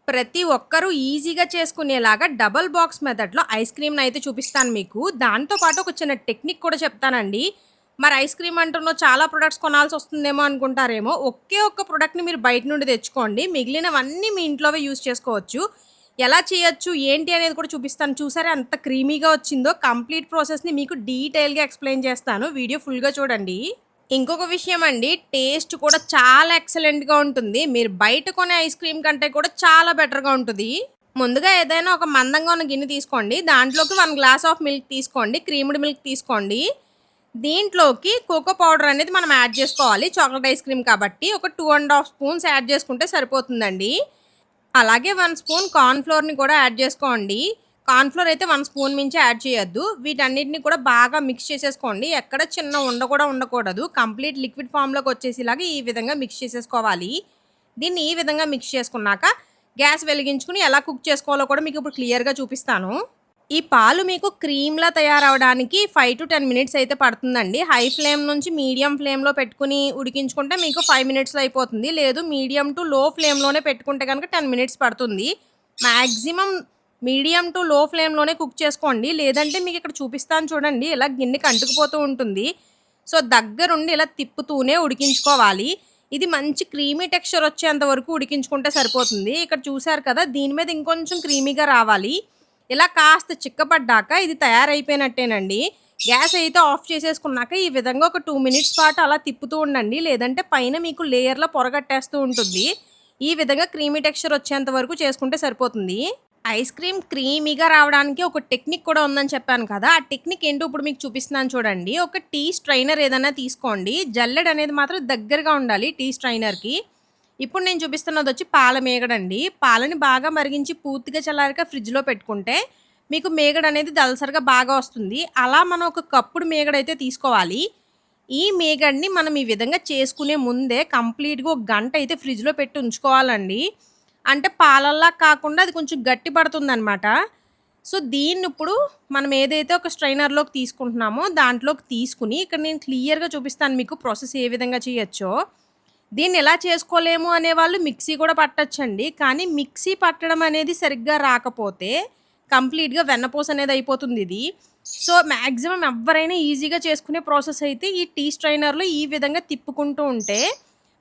ప్రతి ఒక్కరూ ఈజీగా చేసుకునేలాగా డబుల్ బాక్స్ మెథడ్‌లో ఐస్ క్రీమ్‌ని అయితే చూపిస్తాను మీకు. దాంతో పాటు ఒక చిన్న టెక్నిక్ కూడా చెప్తానండి. మరి ఐస్ క్రీమ్ అంటున్నావు చాలా ప్రొడక్ట్స్ కొనాల్సొస్తుందేమో అనుకుంటారేమో. ఒకే ఒక్క ప్రొడక్ట్‌ని మీరు బయట నుండి తెచ్చుకోండి. మిగిలినవన్నీ మీ ఇంట్లోవే యూజ్ చేసుకోవచ్చు. ఎలా చేయొచ్చు, ఏంటి అనేది కూడా చూపిస్తాను. చూసారా ఎంత క్రీమీగా వచ్చిందో. కంప్లీట్ ప్రాసెస్‌ని మీకు డీటెయిల్‌గా ఎక్స్‌ప్లెయిన్ చేస్తాను. వీడియో ఫుల్‌గా చూడండి. ఇంకొక విషయం అండి, టేస్ట్ కూడా చాలా ఎక్సలెంట్‌గా ఉంటుంది. మీరు బయట కొనే ఐస్ క్రీమ్ కంటే కూడా చాలా బెటర్‌గా ఉంటది. ముందుగా ఏదైనా ఒక మందంగా ఉన్న గిన్నె తీసుకోండి. దాంట్లోకి 1 గ్లాస్ ఆఫ్ మిల్క్ తీసుకోండి. క్రీమ్డ్ మిల్క్ తీసుకోండి. దీంట్లోకి కోకో పౌడర్ అనేది మనం యాడ్ చేసుకోవాలి. చాక్లేట్ ఐస్ క్రీమ్ కాబట్టి ఒక 2 ½ స్పూన్స్ యాడ్ చేసుకుంటే సరిపోతుందండి. అలాగే 1 స్పూన్ కార్న్ ఫ్లోర్‌ని కూడా యాడ్ చేసుకోండి. కార్న్ ఫ్లోర్ అయితే 1 స్పూన్ మించి యాడ్ చేయొద్దు. వీటన్నిటిని కూడా బాగా మిక్స్ చేసేసుకోండి. ఎక్కడ చిన్న ఉండ కూడా ఉండకూడదు. కంప్లీట్ లిక్విడ్ ఫామ్‌లోకి వచ్చేసేలాగా ఈ విధంగా మిక్స్ చేసేసుకోవాలి. దీన్ని ఈ విధంగా మిక్స్ చేసుకున్నాక గ్యాస్ వెలిగించుకొని ఎలా కుక్ చేసుకోవాలో కూడా మీకు ఇప్పుడు క్లియర్‌గా చూపిస్తాను. ఈ పాలు మీకు క్రీమ్‌లా తయారవ్వడానికి 5-10 మినిట్స్ అయితే పడుతుందండి. హై ఫ్లేమ్ నుంచి మీడియం ఫ్లేమ్‌లో పెట్టుకొని ఉడికించుకుంటే మీకు 5 మినిట్స్‌లో అయిపోతుంది. లేదు మీడియం టు లో ఫ్లేమ్‌లోనే పెట్టుకుంటే గనుక 10 మినిట్స్ పడుతుంది. మాక్సిమం మీడియం టు లో ఫ్లేమ్‌లోనే కుక్ చేసుకోండి. లేదంటే మీకు ఇక్కడ చూపిస్తాను చూడండి. ఇలా గిన్నెకి అంటుకుపోతూ ఉంటుంది. సో, దగ్గరుండి ఇలా తిప్పుతూనే ఉడికించుకోవాలి. ఇది మంచి క్రీమీ టెక్స్చర్ వచ్చేంత వరకు ఉడికించుకుంటే సరిపోతుంది. ఇక్కడ చూసారు కదా! దీని మీద ఇంకొంచెం క్రీమీగా రావాలి. ఇలా కాస్త చిక్కపడ్డాక ఇది తయారైపోయినట్టేనండి. గ్యాస్ అయితే ఆఫ్ చేసేసుకున్నాక ఈ విధంగా ఒక 2 మినిట్స్ పాటు అలా తిప్పుతూ ఉండండి. లేదంటే పైన మీకు లేయర్‌లో పొరగట్టేస్తూ ఉంటుంది. ఈ విధంగా క్రీమీ టెక్స్చర్ వచ్చేంత వరకు చేసుకుంటే సరిపోతుంది. ఐస్ క్రీమ్ క్రీమీగా రావడానికి ఒక టెక్నిక్ కూడా ఉందని చెప్పాను కదా! ఆ టెక్నిక్ ఏంటో ఇప్పుడు మీకు చూపిస్తున్నాను చూడండి. ఒక టీ స్ట్రైనర్ ఏదైనా తీసుకోండి. జల్లెడ అనేది మాత్రం దగ్గరగా ఉండాలి టీ స్ట్రైనర్‌కి. ఇప్పుడు నేను చూపిస్తున్నదొచ్చి పాల మీగడండి. పాలని బాగా మరిగించి పూర్తిగా చల్లారాక ఫ్రిడ్జ్‌లో పెట్టుకుంటే మీకు మీగడనేది దళసరిగా బాగా వస్తుంది. అలా మనం ఒక కప్పుడు మీగడైతే తీసుకోవాలి. ఈ మీగడని మనం ఈ విధంగా చేసుకునే ముందే కంప్లీట్‌గా ఒక గంట అయితే ఫ్రిడ్జ్‌లో పెట్టి ఉంచుకోవాలండి. అంటే పాలల్లా కాకుండా అది కొంచెం గట్టి పడుతుందనమాట. సో, దీన్నిప్పుడు మనం ఏదైతే ఒక స్ట్రైనర్‌లోకి తీసుకుంటున్నామో దాంట్లోకి తీసుకొని ఇక్కడ నేను క్లియర్‌గా చూపిస్తాను మీకు ప్రాసెస్ ఏ విధంగా చేయొచ్చో. దీన్ని ఎలా చేసుకోలేము అనేవాళ్ళు మిక్సీ కూడా పట్టొచ్చండి. కానీ మిక్సీ పట్టడం అనేది సరిగ్గా రాకపోతే కంప్లీట్‌గా వెన్నపూస అనేది అయిపోతుందిది. సో, మాక్సిమం ఎవ్వరైనా ఈజీగా చేసుకునే ప్రాసెస్ అయితే ఈ టీ స్ట్రైనర్‌లో ఈ విధంగా తిప్పుకుంటూ ఉంటే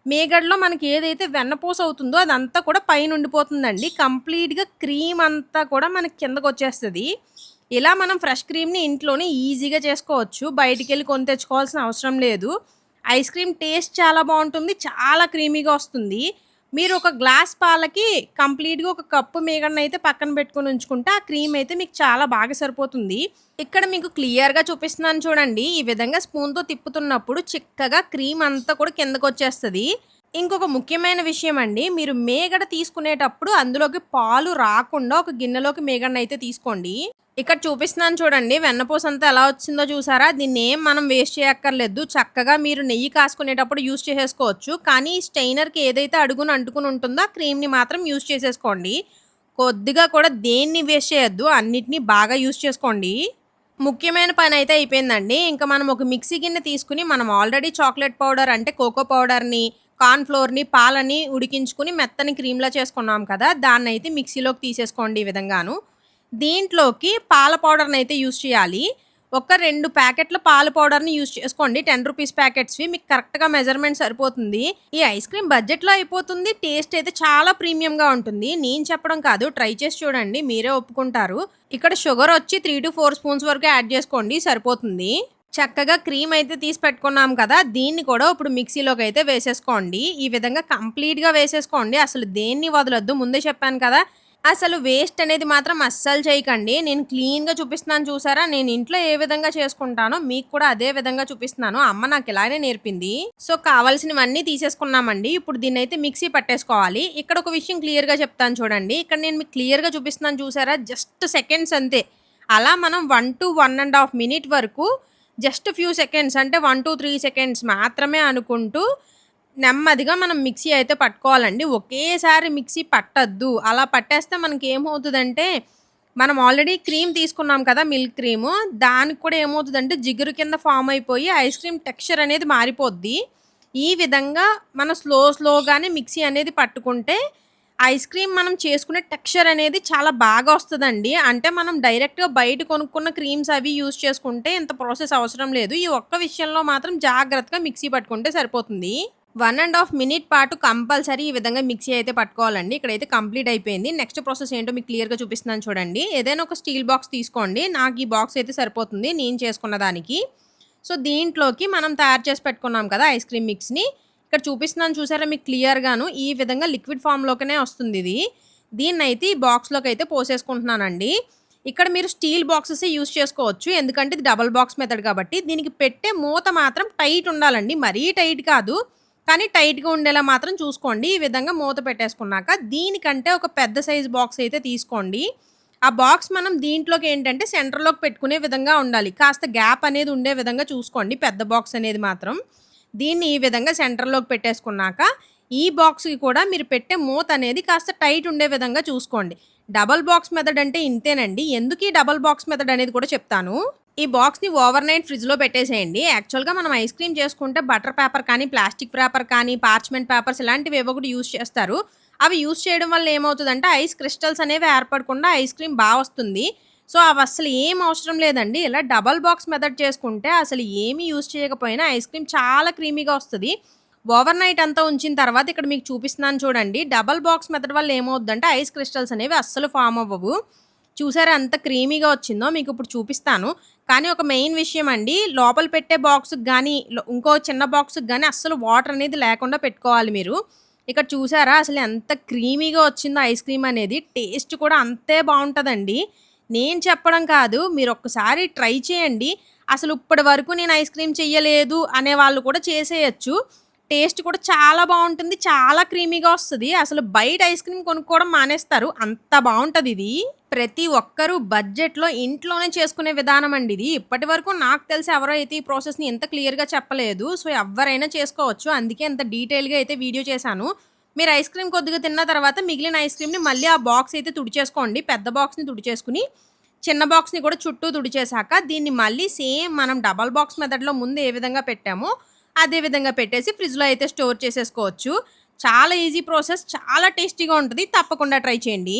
మీగడలో మనకి ఏదైతే వెన్నపూస అవుతుందో అదంతా కూడా పైనుండిపోతుందండి. కంప్లీట్‌గా క్రీమ్ అంతా కూడా మనకి కిందకొచ్చేస్తది. ఇలా మనం ఫ్రెష్ క్రీమ్‌ని ఇంట్లోనే ఈజీగా చేసుకోవచ్చు. బయటికెళ్ళి కొని తెచ్చుకోవాల్సిన అవసరం లేదు. ఐస్ క్రీమ్ టేస్ట్ చాలా బావుంటుంది. చాలా క్రీమీగా వస్తుంది. మీరు ఒక గ్లాస్ పాలకి కంప్లీట్‌గా ఒక కప్పు మీగడనైతే పక్కన పెట్టుకొని ఉంచుకుంటే, ఆ క్రీమ్ అయితే మీకు చాలా బాగా సరిపోతుంది. ఇక్కడ మీకు క్లియర్‌గా చూపిస్తున్నాను చూడండి. ఈ విధంగా స్పూన్‌తో తిప్పుతున్నప్పుడు చిక్కగా క్రీమ్ అంతా కూడా కిందకొచ్చేస్తది. ఇంకొక ముఖ్యమైన విషయం అండి. మీరు మీగడ తీసుకునేటప్పుడు అందులోకి పాలు రాకుండా ఒక గిన్నెలోకి మీగడనైతే తీసుకోండి. ఇక్కడ చూపిస్తున్నాను చూడండి. వెన్నపూసంతా ఎలా వచ్చిందో చూసారా? దీన్నేం మనం వేస్ట్ చేయక్కర్లేదు. చక్కగా మీరు నెయ్యి కాసుకునేటప్పుడు యూజ్ చేసేసుకోవచ్చు. కానీ స్టెయినర్‌కి ఏదైతే అడుగున అంటుకుని ఉంటుందో ఆ క్రీమ్‌ని మాత్రం యూజ్ చేసేసుకోండి. కొద్దిగా కూడా దేన్ని వేస్ట్ చేయొద్దు. అన్నిటిని బాగా యూజ్ చేసుకోండి. ముఖ్యమైన పనైతే అయిపోయిందండి. ఇంక మనం ఒక మిక్సీ గిన్నె తీసుకొని మనం ఆల్రెడీ చాక్లేట్ పౌడర్ అంటే కోకో పౌడర్‌ని, కార్న్ ఫ్లోర్‌ని, పాలని ఉడికించుకొని మెత్తని క్రీమ్‌లా చేసుకున్నాం కదా! దాన్నయితే మిక్సీలోకి తీసేసుకోండి ఈ విధంగాను. దీంట్లోకి పాల పౌడర్‌నయితే యూజ్ చేయాలి. ఒక 2 ప్యాకెట్ల పాల పౌడర్‌ని యూజ్ చేసుకోండి. రూ. 10 ప్యాకెట్స్‌వి మీకు కరెక్ట్‌గా మెజర్‌మెంట్ సరిపోతుంది. ఈ ఐస్ క్రీమ్ బడ్జెట్‌లో అయిపోతుంది. టేస్ట్ అయితే చాలా ప్రీమియంగా ఉంటుంది. నేను చెప్పడం కాదు. ట్రై చేసి చూడండి. మీరే ఒప్పుకుంటారు. ఇక్కడ షుగర్ వచ్చి 3-4 స్పూన్స్ వరకు యాడ్ చేసుకోండి సరిపోతుంది. చక్కగా క్రీమ్ అయితే తీసి పెట్టుకున్నాం కదా! దీన్ని కూడా ఇప్పుడు మిక్సీలోకైతే వేసేసుకోండి. ఈ విధంగా కంప్లీట్‌గా వేసేసుకోండి. అసలు దేన్ని వదలొద్దు. ముందే చెప్పాను కదా! అసలు వేస్ట్ అనేది మాత్రం అస్సలు చేయకండి. నేను క్లీన్‌గా చూపిస్తున్నాను చూసారా? నేను ఇంట్లో ఏ విధంగా చేసుకుంటానో మీకు కూడా అదే విధంగా చూపిస్తున్నాను. అమ్మ నాకు ఇలానే నేర్పింది. సో, కావాల్సినవన్నీ తీసేసుకున్నామండి. ఇప్పుడు దీన్నైతే మిక్సీ పట్టేసుకోవాలి. ఇక్కడ ఒక విషయం క్లియర్‌గా చెప్తాను చూడండి. ఇక్కడ నేను మీకు క్లియర్‌గా చూపిస్తున్నాను చూసారా? జస్ట్ సెకండ్స్ అంతే. అలా మనం 1-1 ½ మినిట్ వరకు జస్ట్ ఫ్యూ సెకండ్స్ అంటే 1-3 సెకండ్స్ మాత్రమే అనుకుంటూ నెమ్మదిగా మనం మిక్సీ అయితే పట్టుకోవాలండి. ఒకేసారి మిక్సీ పట్టొద్దు. అలా పట్టేస్తే మనకేమవుతదంటే, మనం ఆల్రెడీ క్రీమ్ తీసుకున్నాం కదా! Milk cream. దానికి కూడా ఏమవుతదంటే, జిగురు కింద ఫార్మ్ అయిపోయి ఐస్ క్రీమ్ టెక్స్చర్ అనేది మారిపోద్ది. ఈ విధంగా మనం స్లోగానే మిక్సీ అనేది పట్టుకుంటే, ఐస్ క్రీమ్ మనం చేసుకునే టెక్స్చర్ అనేది చాలా బాగా వస్తదండి. అంటే మనం డైరెక్ట్‌గా బయట కొనుక్కున్న క్రీమ్స్ అవి యూజ్ చేసుకుంటే ఇంత ప్రాసెస్ అవసరం లేదు. ఈ ఒక్క విషయంలో మాత్రం జాగ్రత్తగా మిక్సీ పట్టుకుంటే సరిపోతుంది. 1 ½ మినిట్ పాటు కంపల్సరీ ఈ విధంగా మిక్సీ అయితే పట్టుకోవాలండి. ఇక్కడైతే కంప్లీట్ అయిపోయింది. నెక్స్ట్ ప్రాసెస్ ఏంటో మీకు క్లియర్‌గా చూపిస్తున్నాను చూడండి. ఏదైనా ఒక స్టీల్ బాక్స్ తీసుకోండి. నాకు ఈ బాక్స్ అయితే సరిపోతుంది నేను చేసుకున్న దానికి. సో, దీంట్లోకి మనం తయారు చేసి పెట్టుకున్నాం కదా ఐస్ క్రీమ్ మిక్స్‌ని ఇక్కడ చూపిస్తున్నాను చూసారా మీకు క్లియర్‌గాను. ఈ విధంగా లిక్విడ్ ఫార్మ్‌లోకనే వస్తుందిది. దీన్నైతే ఈ బాక్స్‌లోకైతే పోసేసుకుంటున్నానండి. ఇక్కడ మీరు స్టీల్ బాక్సెసే యూజ్ చేసుకోవచ్చు. ఎందుకంటే ఇది డబుల్ బాక్స్ మెథడ్ కాబట్టి. దీనికి పెట్టే మూత మాత్రం టైట్ ఉండాలండి. మరీ టైట్ కాదు. కానీ టైట్‌గా ఉండేలా మాత్రం చూసుకోండి. ఈ విధంగా మూత పెట్టేసుకున్నాక దీనికంటే ఒక పెద్ద సైజ్ బాక్స్ అయితే తీసుకోండి. ఆ బాక్స్ మనం దీంట్లోకి ఏంటంటే సెంటర్‌లోకి పెట్టుకునే విధంగా ఉండాలి. కాస్త గ్యాప్ అనేది ఉండే విధంగా చూసుకోండి పెద్ద బాక్స్ అనేది మాత్రం. దీన్ని ఈ విధంగా సెంటర్‌లోకి పెట్టేసుకున్నాక, ఈ బాక్స్‌కి కూడా మీరు పెట్టే మూత అనేది కాస్త టైట్ ఉండే విధంగా చూసుకోండి. డబుల్ బాక్స్ మెథడ్ అంటే ఇంతేనండి. ఎందుకీ డబుల్ బాక్స్ మెథడ్ అనేది కూడా చెప్తాను. ఈ బాక్స్‌ని ఓవర్‌నైట్ ఫ్రిడ్జ్‌లో పెట్టేసేయండి. యాక్చువల్‌గా మనం ఐస్ క్రీమ్ చేసుకుంటే బటర్ పేపర్ కానీ, ప్లాస్టిక్ పేపర్ కానీ, పార్చ్‌మెంట్ పేపర్స్ ఇలాంటివి ఏవో ఒకటి యూజ్ చేస్తారు. అవి యూజ్ చేయడం వల్ల ఏమవుతదంటే ఐస్ క్రిస్టల్స్ అనేవి ఏర్పడకుండా ఐస్ క్రీమ్ బా వస్తుంది. సో, అవస్సలు ఏం అవసరం లేదండి. ఇలా డబుల్ బాక్స్ మెథడ్ చేసుకుంటే అసలు ఏమి యూజ్ చేయకపోయినా ఐస్ క్రీమ్ చాలా క్రీమీగా వస్తది. ఓవర్‌నైట్ అంతా ఉంచిన తర్వాత ఇక్కడ మీకు చూపిస్తున్నాను చూడండి. డబుల్ బాక్స్ మెథడ్ వల్ల ఏమవుద్దంటే ఐస్ క్రిస్టల్స్ అనేవి అస్సలు ఫార్మ్ అవ్వవు. చూసారా ఎంత క్రీమీగా వచ్చిందో మీకిప్పుడు చూపిస్తాను. కానీ ఒక మెయిన్ విషయం అండి. లోపల పెట్టే బాక్స్‌కి గానీ, ఇంకో చిన్న బాక్స్‌కి గానీ అస్సలు వాటర్ అనేది లేకుండా పెట్టుకోవాలి మీరు. ఇక్కడ చూసారా అసలు ఎంత క్రీమీగా వచ్చిందో ఐస్ క్రీమ్ అనేది. టేస్ట్ కూడా అంతే బావుంటదండి. నేను చెప్పడం కాదు. మీరొక్కసారి ట్రై చేయండి. అసలు ఇప్పటి వరకు నేను ఐస్ క్రీమ్ చెయ్యలేదు అనే వాళ్ళు కూడా చేసేయొచ్చు. టేస్ట్ కూడా చాలా బావుంటుంది. చాలా క్రీమీగా వస్తది. అసలు బయట ఐస్ క్రీమ్ కొనుక్కోవడం మానేస్తారు. అంత బావుంటదిది. ప్రతి ఒక్కరు బడ్జెట్‌లో ఇంట్లోనే చేసుకునే విధానం అండి ఇది. ఇప్పటి వరకు నాకు తెలిసి ఎవరు అయితే ఈ ప్రాసెస్‌ని ఇంత క్లియర్‌గా చెప్పలేదు. సో, ఎవ్వరైనా చేసుకోవచ్చు. అందుకే ఇంత డీటెయిల్‌గా అయితే వీడియో చేశాను. మీరు ఐస్ క్రీమ్ కొద్దిగా తిన్న తర్వాత మిగిలిన ఐస్ క్రీమ్‌ని మళ్ళీ ఆ బాక్స్ అయితే తుడిచేసుకోండి. పెద్ద బాక్స్‌ని తుడిచేసుకొని, చిన్న బాక్స్‌ని కూడా చుట్టూ తుడిచేసాక దీన్ని మళ్ళీ సేమ్ మనం డబుల్ బాక్స్ మెథడ్‌లో ముందు ఏ విధంగా పెట్టామో, అదే విధంగా పెట్టేసి ఫ్రిడ్జ్‌లో అయితే స్టోర్ చేసేసుకోవచ్చు. చాలా ఈజీ ప్రాసెస్. చాలా టేస్టీగా ఉంటది. తప్పకుండా ట్రై చేయండి.